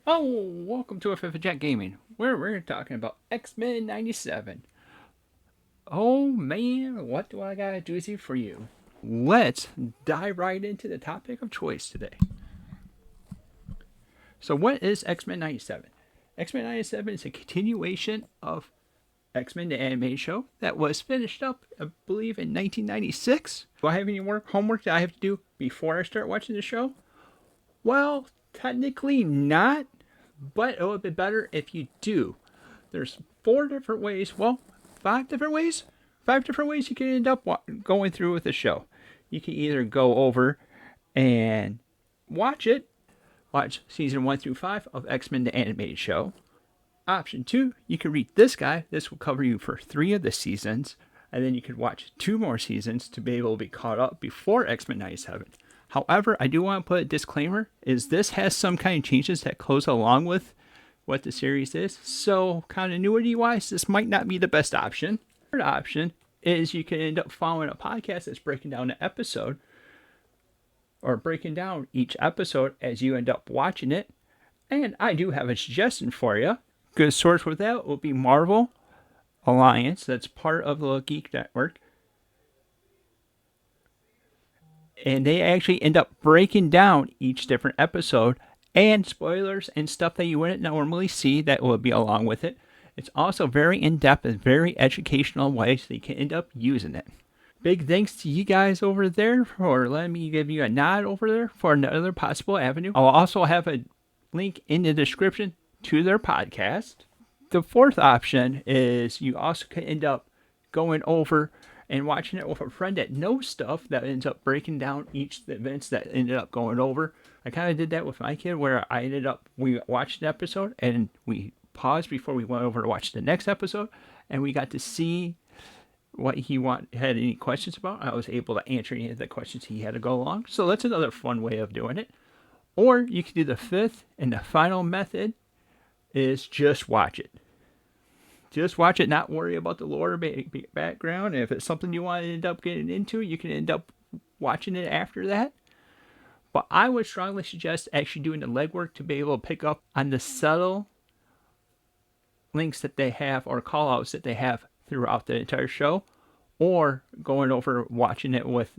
Oh, welcome to Afifthofjack Gaming, where we're talking about X-Men 97. Oh man, what do I got a doozy for you? Let's dive right into the topic of choice today. So what is X-Men 97? X-Men 97 is a continuation of X-Men the animated show that was finished up, I believe, in 1996. Do I have any homework that I have to do before I start watching the show? Well, technically not, but it would be better if you do. There's five different ways you can end up going through with the show. You can either go over and watch season 1 through 5 of X-Men the animated show. Option 2, you can read this guide. This will cover you for 3 of the seasons, and then you can watch 2 more seasons to be able to be caught up before X-Men 97. However, I do want to put a disclaimer, is this has some kind of changes that goes along with what the series is. So continuity-wise, this might not be the best option. Third option is you can end up following a podcast that's breaking down an episode, or breaking down each episode as you end up watching it. And I do have a suggestion for you. Good source for that will be Marvel Alliance. That's part of the Geek Network. And they actually end up breaking down each different episode and spoilers and stuff that you wouldn't normally see that will be along with it. It's also very in-depth and very educational way, so you can end up using it. Big thanks to you guys over there for letting me give you a nod over there for another possible avenue. I'll also have a link in the description to their podcast. The fourth option is you also can end up going over and watching it with a friend that knows stuff that ends up breaking down each events that ended up going over. I kind of did that with my kid where we watched an episode and we paused before we went over to watch the next episode, and we got to see what he had any questions about. I was able to answer any of the questions he had to go along. So that's another fun way of doing it. Or you can do the fifth and the final method is just watch it. Just watch it, not worry about the lore background. And if it's something you want to end up getting into, you can end up watching it after that. But I would strongly suggest actually doing the legwork to be able to pick up on the subtle links that they have or call outs that they have throughout the entire show, or going over watching it with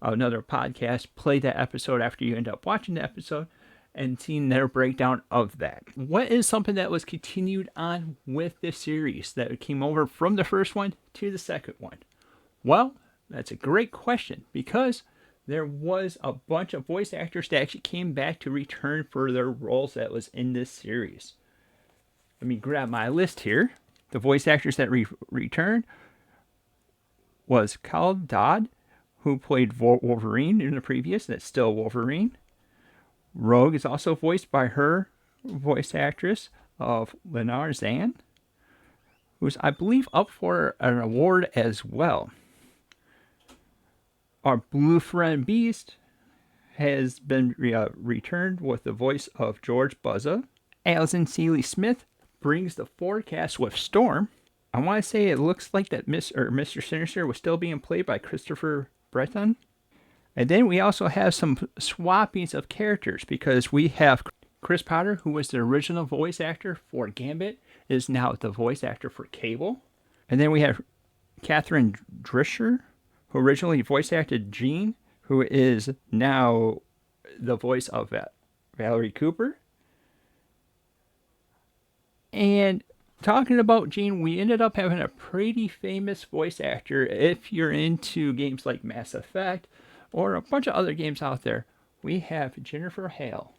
another podcast, play that episode after you end up watching the episode and seeing their breakdown of that. What is something that was continued on with this series that came over from the first one to the second one? Well, that's a great question, because there was a bunch of voice actors that actually came back to return for their roles that was in this series. Let me grab my list here. The voice actors that returned was Cal Dodd, who played Wolverine in the previous, that's still Wolverine. Rogue is also voiced by her voice actress of Lenore Zan, who's, I believe, up for an award as well. Our Blue Friend Beast has been returned with the voice of George Buzza. Alison Seeley Smith brings the forecast with Storm. I want to say it looks like that Mr. Sinister was still being played by Christopher Breton. And then we also have some swappings of characters, because we have Chris Potter, who was the original voice actor for Gambit, is now the voice actor for Cable. And then we have Catherine Drisher, who originally voice acted Jean, who is now the voice of Valerie Cooper. And talking about Jean, we ended up having a pretty famous voice actor. If you're into games like Mass Effect or a bunch of other games out there, we have Jennifer Hale.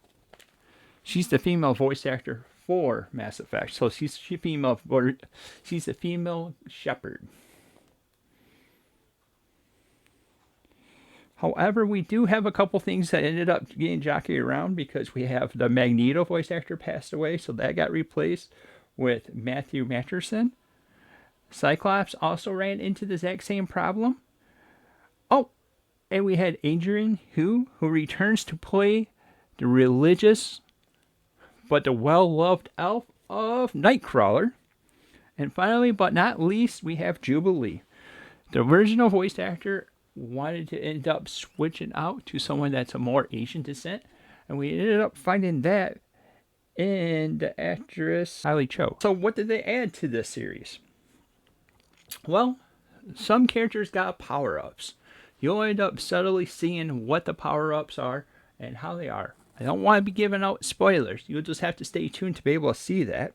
She's the female voice actor for Mass Effect. So she's the female Shepard. However, we do have a couple things that ended up getting jockeyed around, because we have the Magneto voice actor passed away, so that got replaced with Matthew Matterson. Cyclops also ran into the exact same problem. Oh, and we had Adrian who returns to play the religious but the well-loved elf of Nightcrawler. And finally, but not least, we have Jubilee. The original voice actor wanted to end up switching out to someone that's a more Asian descent, and we ended up finding that and the actress Kylie Cho. So what did they add to this series? Well, some characters got power-ups. You'll end up subtly seeing what the power-ups are and how they are. I don't want to be giving out spoilers. You'll just have to stay tuned to be able to see that.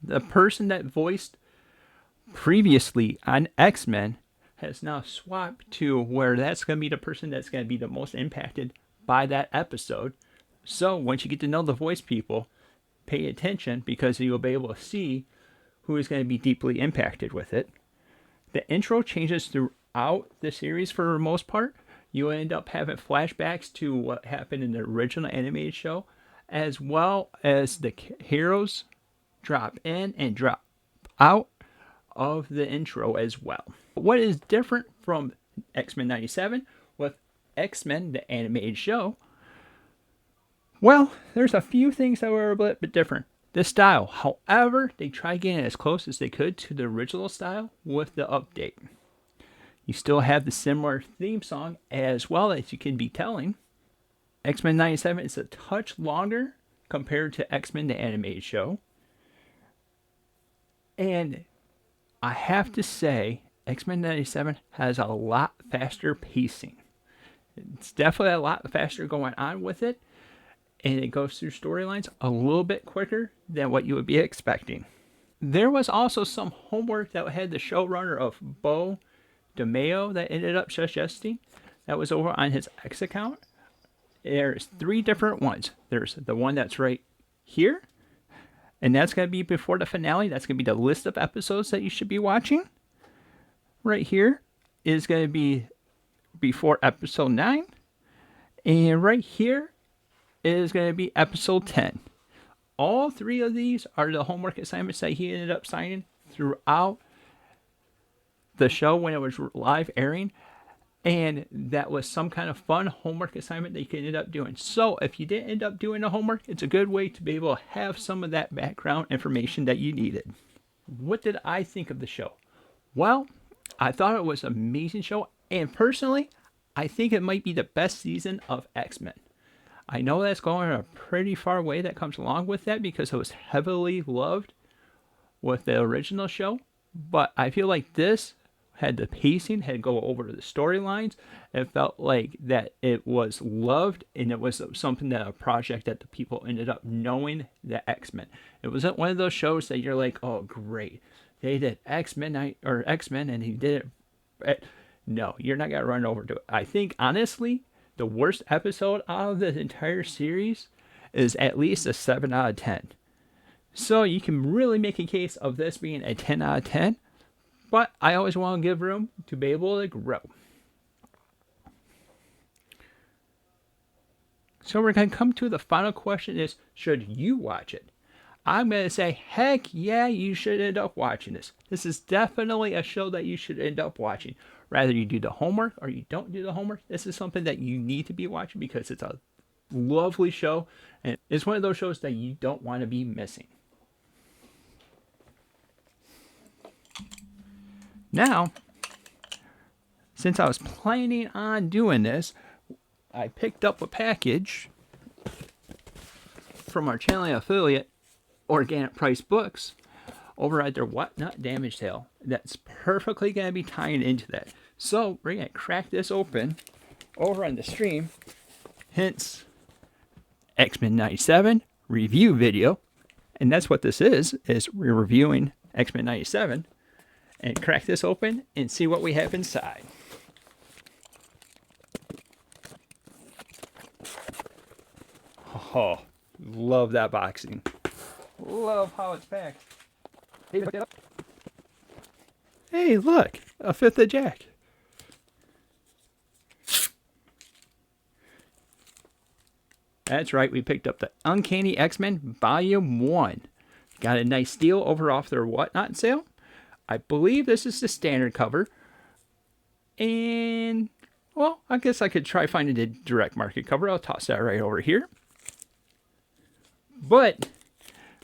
The person that voiced previously on X-Men has now swapped to where that's going to be the person that's going to be the most impacted by that episode. So once you get to know the voice people, pay attention because you'll be able to see who is going to be deeply impacted with it. The intro changes throughout the series for the most part. You end up having flashbacks to what happened in the original animated show, as well as the heroes drop in and drop out of the intro as well. What is different from X-Men 97 with X-Men, the animated show? Well, there's a few things that were a bit different. The style, however, they tried getting as close as they could to the original style with the update. You still have the similar theme song as well as you can be telling. X-Men 97 is a touch longer compared to X-Men the animated show. And I have to say, X-Men 97 has a lot faster pacing. It's definitely a lot faster going on with it. And it goes through storylines a little bit quicker than what you would be expecting. There was also some homework that had the showrunner of Bo DeMeo that ended up suggesting. That was over on his X account. There's 3 different ones. There's the one that's right here. And that's going to be before the finale. That's going to be the list of episodes that you should be watching. Right here is going to be before episode 9. And right here is going to be episode 10. All 3 of these are the homework assignments that he ended up signing throughout the show when it was live airing. And that was some kind of fun homework assignment that you could end up doing. So if you didn't end up doing the homework, it's a good way to be able to have some of that background information that you needed. What did I think of the show? Well, I thought it was an amazing show. And personally, I think it might be the best season of X-Men. I know that's going a pretty far way that comes along with that because it was heavily loved with the original show. But I feel like this had the pacing, had to go over the storylines. It felt like that it was loved and it was something that a project that the people ended up knowing the X-Men. It wasn't one of those shows that you're like, oh, great. They did X-Men or X-Men and he did it. No, you're not going to run over to it. I think, honestly, the worst episode out of the entire series is at least a 7 out of 10. So you can really make a case of this being a 10 out of 10. But I always want to give room to be able to grow. So we're going to come to the final question is, should you watch it? I'm going to say, heck yeah, you should end up watching this. This is definitely a show that you should end up watching. Rather you do the homework or you don't do the homework, this is something that you need to be watching because it's a lovely show. And it's one of those shows that you don't want to be missing. Now, since I was planning on doing this, I picked up a package from our channel affiliate, Organic Price Books, over at their Whatnot Damage Sale. That's perfectly going to be tying into that. So we're going to crack this open over on the stream. Hence, X-Men 97 review video. And that's what this is we're reviewing X-Men 97. And crack this open and see what we have inside. Oh, love that boxing. Love how it's packed. Hey, look, Afifthofjack. That's right, we picked up the Uncanny X-Men Volume 1. Got a nice deal over off their Whatnot sale. I believe this is the standard cover. And, well, I guess I could try finding the direct market cover. I'll toss that right over here. But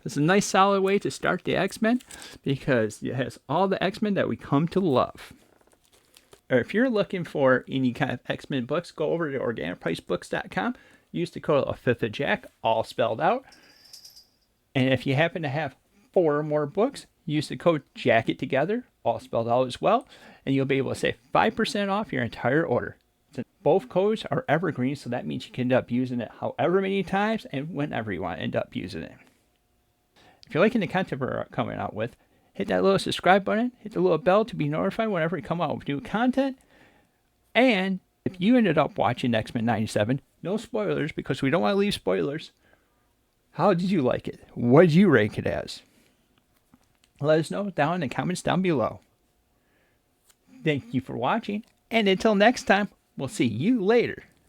it's a nice solid way to start the X-Men because it has all the X-Men that we come to love. Or if you're looking for any kind of X-Men books, go over to organicpricebooks.com. use the code Afifthofjack, all spelled out. And if you happen to have 4 or more books, use the code JACKIT all spelled out as well, and you'll be able to save 5% off your entire order. Both codes are evergreen, so that means you can end up using it however many times and whenever you want to end up using it. If you're liking the content we're coming out with, hit that little subscribe button, hit the little bell to be notified whenever we come out with new content. And if you ended up watching X-Men 97, no spoilers because we don't want to leave spoilers. How did you like it? What did you rank it as? Let us know down in the comments down below. Thank you for watching, and until next time, we'll see you later.